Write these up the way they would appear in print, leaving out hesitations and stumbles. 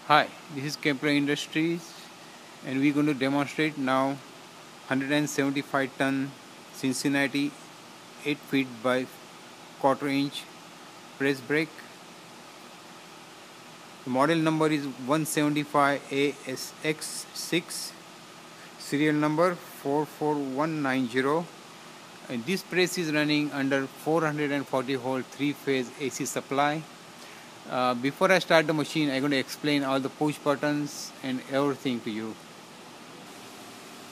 Hi, this is Kepler Industries and we're going to demonstrate now 175 ton Cincinnati 8 feet by quarter inch press brake. The model number is 175ASX6, serial number 44190, and this press is running under 440 volt 3-phase AC supply. Before I start the machine, I'm going to explain all the push buttons and everything to you.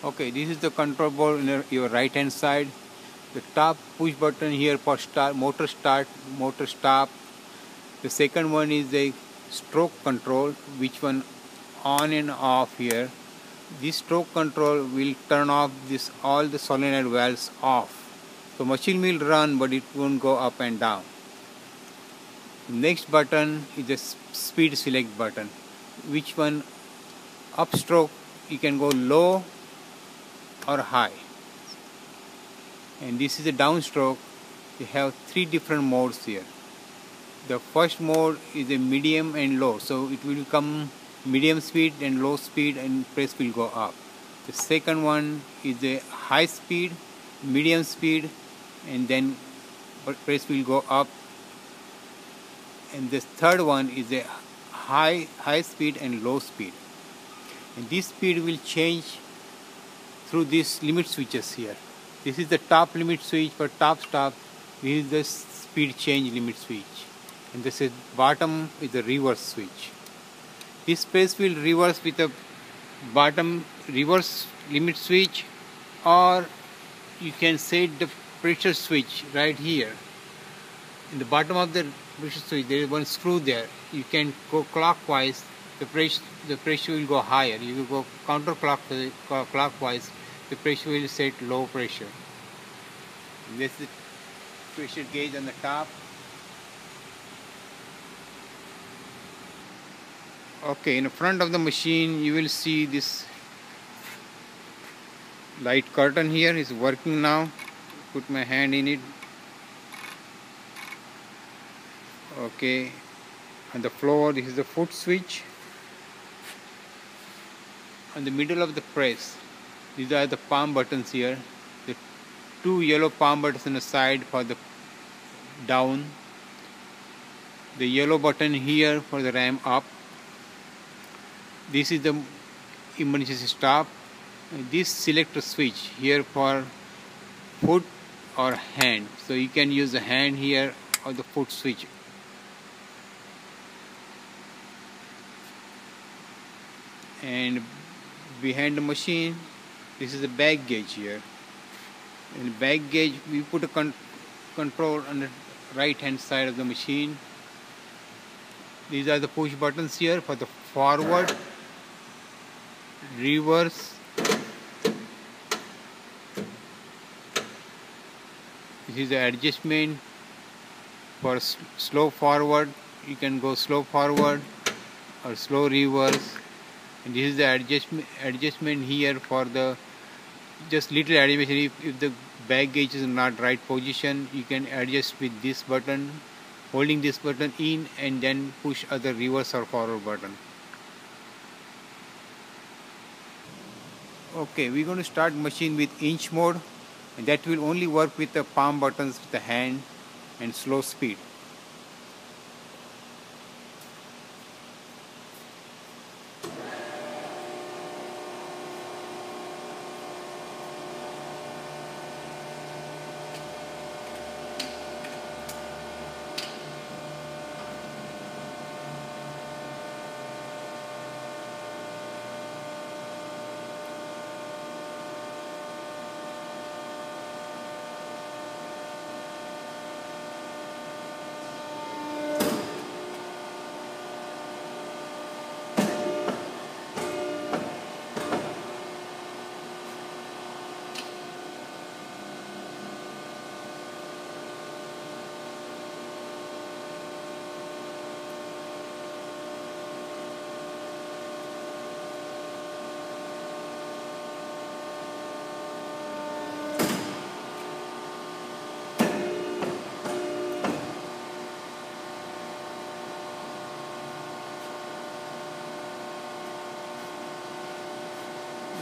Okay, this is the control board on your right hand side. The top push button here for start, motor stop. The second one is the stroke control, which one on and off here. This stroke control will turn off all the solenoid valves off. So machine will run, but it won't go up and down. Next button is the speed select button, which one upstroke you can go low or high, and this is a downstroke. You have three different modes here. The first mode is a medium and low, so it will become medium speed and low speed and press will go up. The second one is a high speed, medium speed, and then press will go up. And the third one is a high speed and low speed, and this speed will change through these limit switches here. This is the top limit switch for top stop. This is the speed change limit switch, and this is bottom is the reverse switch. This press will reverse with a bottom reverse limit switch, or you can set the pressure switch right here. In the bottom of the pressure switch there is one screw there. You can go clockwise, the pressure will go higher. You will go counterclockwise, the pressure will set low pressure. This is the pressure gauge on the top. Okay, in the front of the machine you will see this light curtain here is working now. Put my hand in it. Okay, on the floor this is the foot switch. On the middle of the press, these are the palm buttons here. The two yellow palm buttons on the side for the down. The yellow button here for the ram up. This is the emergency stop. This selector switch here for foot or hand. So you can use the hand here or the foot switch. And behind the machine, this is the bag gauge here. In the bag gauge, we put a control on the right hand side of the machine. These are the push buttons here for the forward, reverse. This is the adjustment for slow forward. You can go slow forward or slow reverse. And this is the adjustment here for the just little adjustment. If the bag gauge is not right position, you can adjust with this button, holding this button in, and then push other reverse or forward button. Okay, we're going to start machine with inch mode, and that will only work with the palm buttons with the hand and slow speed.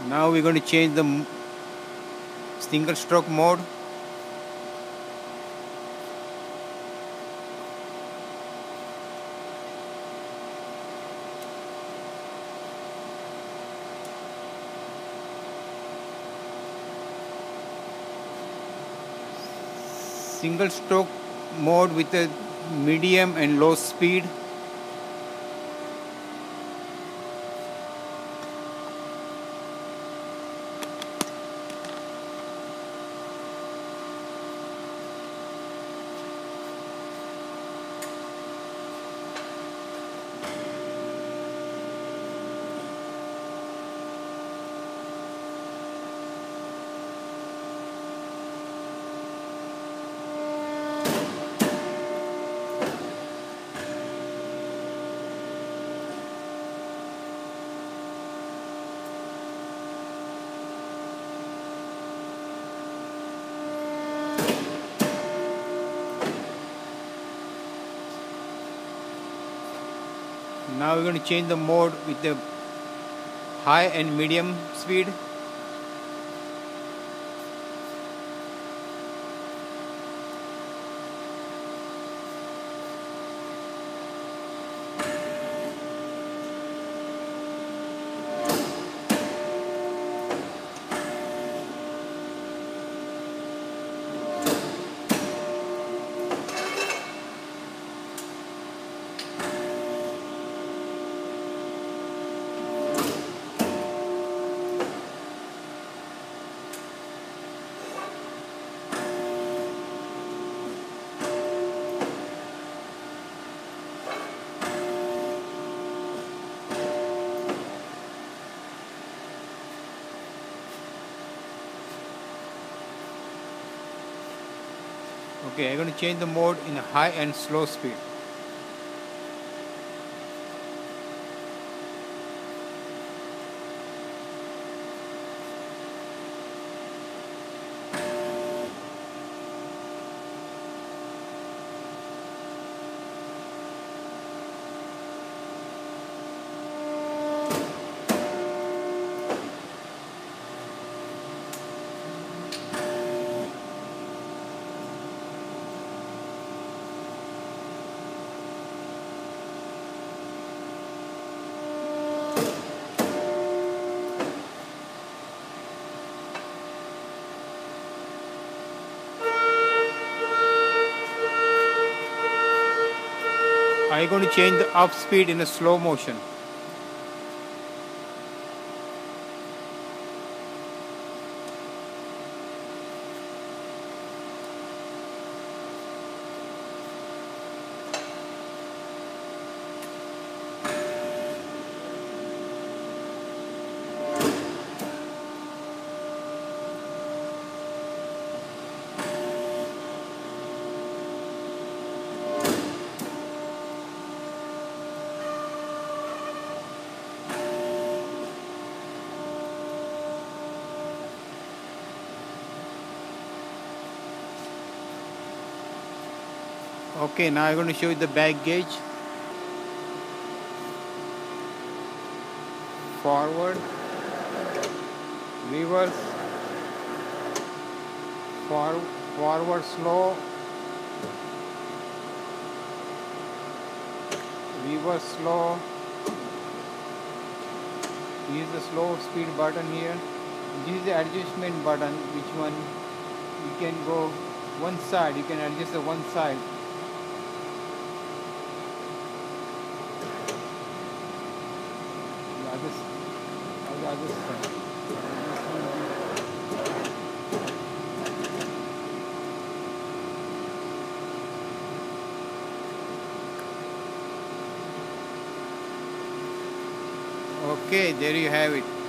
Now we're going to change the single stroke mode. Single stroke mode with a medium and low speed. Now we're going to change the mode with the high and medium speed. Okay, I'm going to change the mode in high and slow speed. I'm going to change the up speed in a slow motion. Okay, now I'm going to show you the back gauge. Forward, reverse, forward slow, reverse slow. Use the slow speed button here. This is the adjustment button, which one you can go one side, you can adjust the one side. Other side. Okay, there you have it.